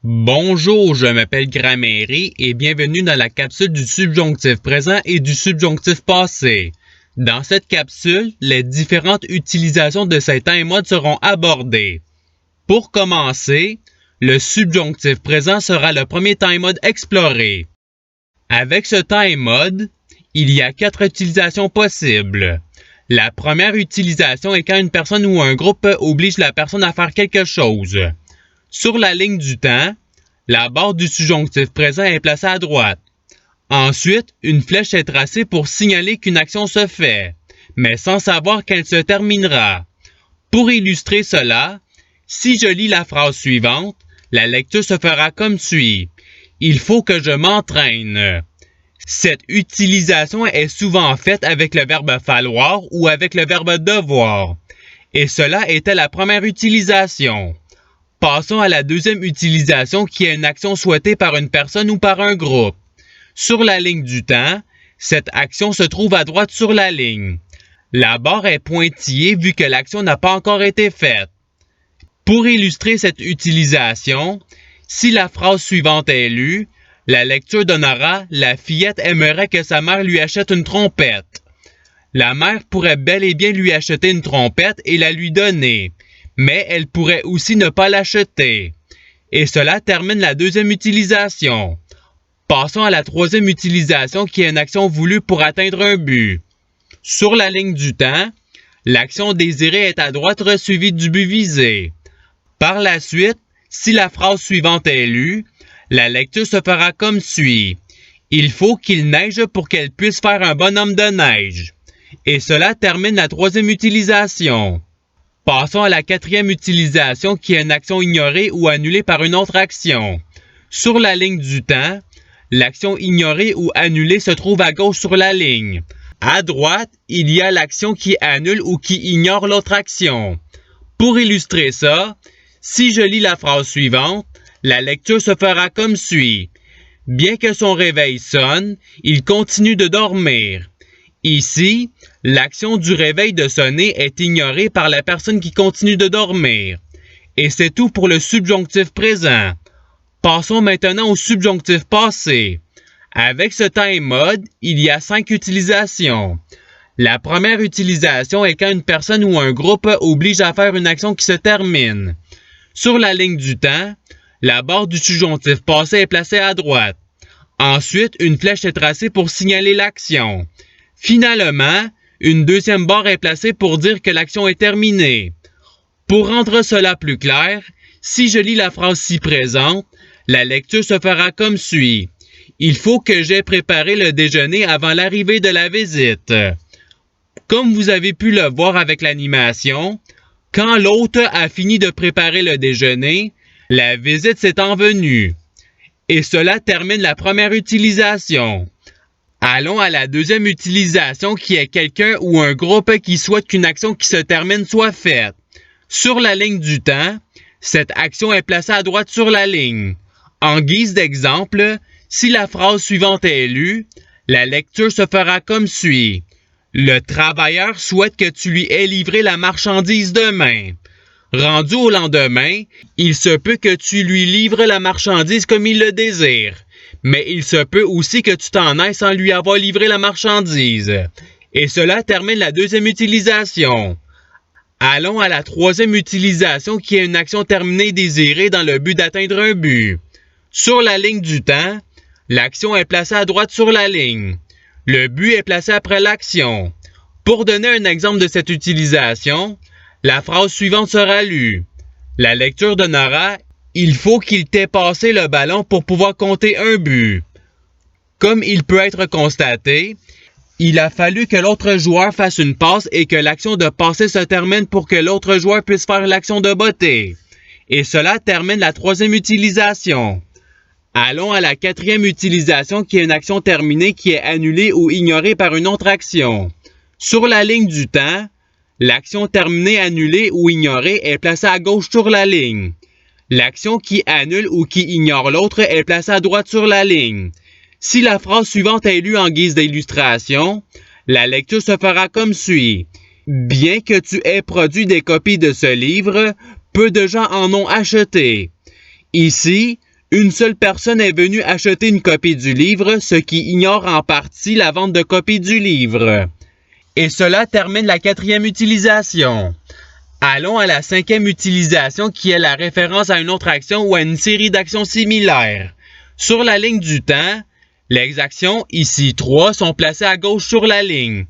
Bonjour, je m'appelle Gramairie et bienvenue dans la capsule du subjonctif présent et du subjonctif passé. Dans cette capsule, les différentes utilisations de ces temps et modes seront abordées. Pour commencer, le subjonctif présent sera le premier temps et mode exploré. Avec ce temps et mode, il y a 4 utilisations possibles. La première utilisation est quand une personne ou un groupe oblige la personne à faire quelque chose. Sur la ligne du temps, la barre du subjonctif présent est placée à droite. Ensuite, une flèche est tracée pour signaler qu'une action se fait, mais sans savoir qu'elle se terminera. Pour illustrer cela, si je lis la phrase suivante, la lecture se fera comme suit. Il faut que je m'entraîne. Cette utilisation est souvent faite avec le verbe falloir ou avec le verbe devoir. Et cela était la première utilisation. Passons à la deuxième utilisation qui est une action souhaitée par une personne ou par un groupe. Sur la ligne du temps, cette action se trouve à droite sur la ligne. La barre est pointillée vu que l'action n'a pas encore été faite. Pour illustrer cette utilisation, si la phrase suivante est lue, la lecture donnera « La fillette aimerait que sa mère lui achète une trompette ». La mère pourrait bel et bien lui acheter une trompette et la lui donner, mais elle pourrait aussi ne pas l'acheter. Et cela termine la deuxième utilisation. Passons à la troisième utilisation qui est une action voulue pour atteindre un but. Sur la ligne du temps, l'action désirée est à droite suivie du but visé. Par la suite, si la phrase suivante est lue, la lecture se fera comme suit. Il faut qu'il neige pour qu'elle puisse faire un bonhomme de neige. Et cela termine la troisième utilisation. Passons à la quatrième utilisation qui est une action ignorée ou annulée par une autre action. Sur la ligne du temps, l'action ignorée ou annulée se trouve à gauche sur la ligne. À droite, il y a l'action qui annule ou qui ignore l'autre action. Pour illustrer ça, si je lis la phrase suivante, la lecture se fera comme suit. Bien que son réveil sonne, il continue de dormir. Ici, l'action du réveil de sonner est ignorée par la personne qui continue de dormir. Et c'est tout pour le subjonctif présent. Passons maintenant au subjonctif passé. Avec ce temps et mode, il y a 5 utilisations. La première utilisation est quand une personne ou un groupe oblige à faire une action qui se termine. Sur la ligne du temps, la barre du subjonctif passé est placée à droite. Ensuite, une flèche est tracée pour signaler l'action. Finalement, une deuxième barre est placée pour dire que l'action est terminée. Pour rendre cela plus clair, si je lis la phrase ci-présente, la lecture se fera comme suit. Il faut que j'aie préparé le déjeuner avant l'arrivée de la visite. Comme vous avez pu le voir avec l'animation, quand l'hôte a fini de préparer le déjeuner, la visite s'est envenue. Et cela termine la première utilisation. Allons à la deuxième utilisation qui est quelqu'un ou un groupe qui souhaite qu'une action qui se termine soit faite. Sur la ligne du temps, cette action est placée à droite sur la ligne. En guise d'exemple, si la phrase suivante est lue, la lecture se fera comme suit. Le travailleur souhaite que tu lui aies livré la marchandise demain. Rendu au lendemain, il se peut que tu lui livres la marchandise comme il le désire. Mais il se peut aussi que tu t'en ailles sans lui avoir livré la marchandise. Et cela termine la deuxième utilisation. Allons à la troisième utilisation qui est une action terminée désirée dans le but d'atteindre un but. Sur la ligne du temps, l'action est placée à droite sur la ligne. Le but est placé après l'action. Pour donner un exemple de cette utilisation, la phrase suivante sera lue. La lecture donnera « Il faut qu'il t'ait passé le ballon pour pouvoir compter un but ». Comme il peut être constaté, il a fallu que l'autre joueur fasse une passe et que l'action de passer se termine pour que l'autre joueur puisse faire l'action de botter. Et cela termine la troisième utilisation. Allons à la quatrième utilisation qui est une action terminée qui est annulée ou ignorée par une autre action. Sur la ligne du temps, l'action terminée, annulée ou ignorée est placée à gauche sur la ligne. L'action qui annule ou qui ignore l'autre est placée à droite sur la ligne. Si la phrase suivante est lue en guise d'illustration, la lecture se fera comme suit. Bien que tu aies produit des copies de ce livre, peu de gens en ont acheté. Ici, Une seule personne est venue acheter une copie du livre, ce qui ignore en partie la vente de copies du livre. Et cela termine la 4e utilisation. Allons à la 5e utilisation qui est la référence à une autre action ou à une série d'actions similaires. Sur la ligne du temps, les actions, ici 3, sont placées à gauche sur la ligne.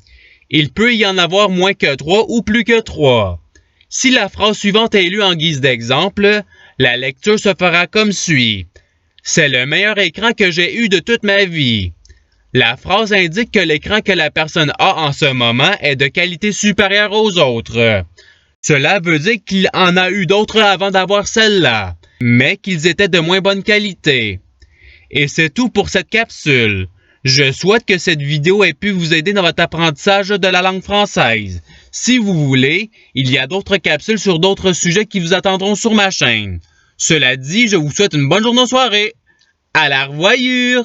Il peut y en avoir moins que 3 ou plus que 3. Si la phrase suivante est lue en guise d'exemple, la lecture se fera comme suit. C'est le meilleur écran que j'ai eu de toute ma vie. La phrase indique que l'écran que la personne a en ce moment est de qualité supérieure aux autres. Cela veut dire qu'il en a eu d'autres avant d'avoir celle-là, mais qu'ils étaient de moins bonne qualité. Et c'est tout pour cette capsule. Je souhaite que cette vidéo ait pu vous aider dans votre apprentissage de la langue française. Si vous voulez, il y a d'autres capsules sur d'autres sujets qui vous attendront sur ma chaîne. Cela dit, je vous souhaite une bonne journée ou soirée. À la revoyure!